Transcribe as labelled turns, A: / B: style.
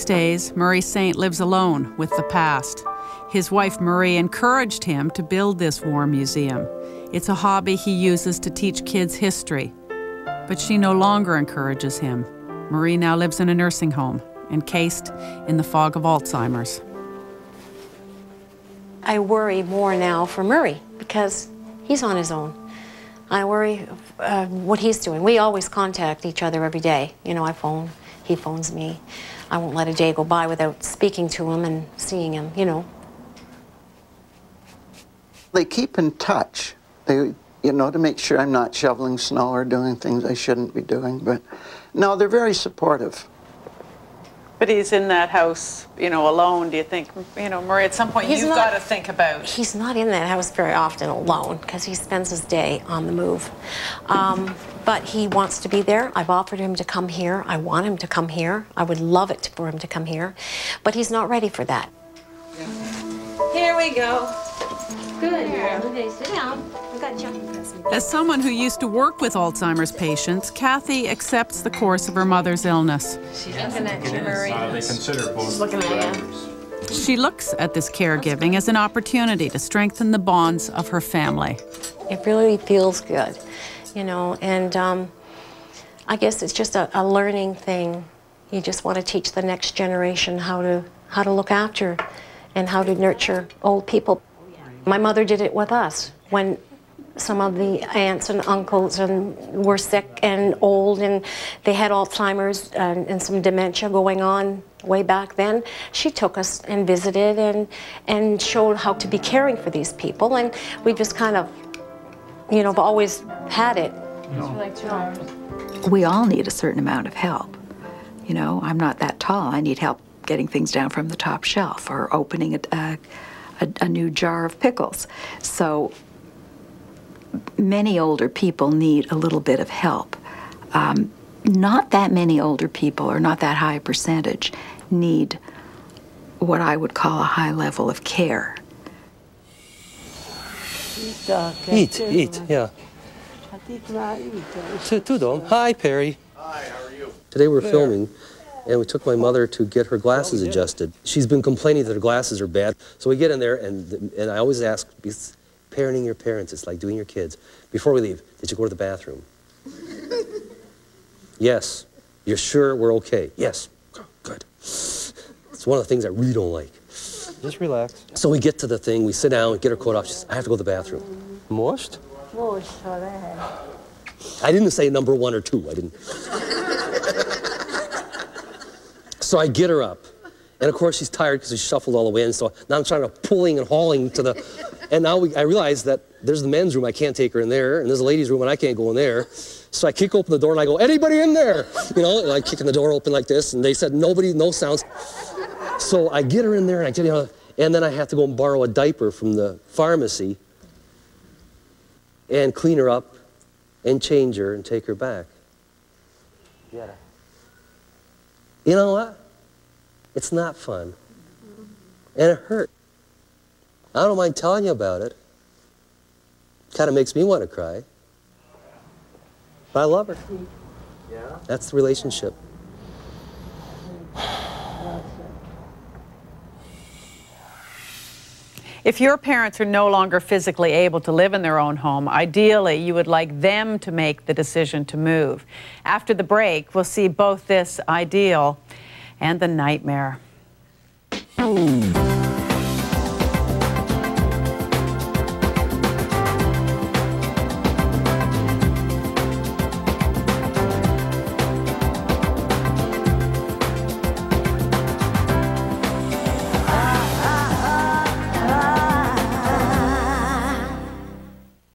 A: These days, Murray Saint lives alone with the past. His wife, Marie, encouraged him to build this war museum. It's a hobby he uses to teach kids history. But she no longer encourages him. Marie now lives in a nursing home, encased in the fog of Alzheimer's.
B: I worry more now for Murray because he's on his own. I worry what he's doing. We always contact each other every day. You know, I phone, he phones me. I won't let a day go by without speaking to him and seeing him, you know.
C: They keep in touch, you know, to make sure I'm not shoveling snow or doing things I shouldn't be doing. But no, they're very supportive.
A: But he's in that house, you know, alone. Do you think, you know, Marie, at some point you've got to think about...
B: He's not in that house very often alone because he spends his day on the move. But he wants to be there. I've offered him to come here. I want him to come here. I would love it for him to come here. But he's not ready for that.
D: Here we go. Good. Okay, sit down. I got you.
A: As someone who used to work with Alzheimer's patients, Kathy accepts the course of her mother's illness.
D: She's looking at you, Murray.
E: They consider both.
D: She's looking at you.
A: She looks at this caregiving as an opportunity to strengthen the bonds of her family.
B: It really feels good, you know, and I guess it's just a learning thing. You just want to teach the next generation how to look after and how to nurture old people. My mother did it with us when some of the aunts and uncles were sick and old and they had Alzheimer's and some dementia going on way back then. She took us and visited and showed how to be caring for these people, and we just kind of, you know, have always had it.
F: We all need a certain amount of help. You know, I'm not that tall. I need help getting things down from the top shelf or opening a new jar of pickles. So many older people need a little bit of help. Not that many older people, or not that high a percentage, need what I would call a high level of care.
G: Eat, yeah. Hi, Perry.
E: Hi, how are you?
G: Today we're filming, and we took my mother to get her glasses adjusted. She's been complaining that her glasses are bad, so we get in there, and I always ask, parenting your parents, it's like doing your kids. Before we leave, did you go to the bathroom? Yes. You're sure we're okay? Yes. Good. It's one of the things I really don't like.
H: Just relax.
G: So we get to the thing, we sit down, we get her coat off. She says, I have to go to the bathroom.
H: Washed?
G: I didn't say number 1 or 2. I didn't. So I get her up. And of course she's tired because she shuffled all the way in. So now I'm trying to pulling and hauling to the... And now I realize that there's the men's room, I can't take her in there. And there's the ladies' room, and I can't go in there. So I kick open the door and I go, anybody in there? You know, and I kicking the door open like this. And they said, nobody, no sounds. So I get her in there and I get her, and then I have to go and borrow a diaper from the pharmacy and clean her up and change her and take her back. Yeah. You know what? It's not fun. And it hurt. I don't mind telling you about it. Kind of makes me want to cry. But I love her. Yeah. That's the relationship.
A: If your parents are no longer physically able to live in their own home, ideally you would like them to make the decision to move. After the break, we'll see both this ideal and the nightmare.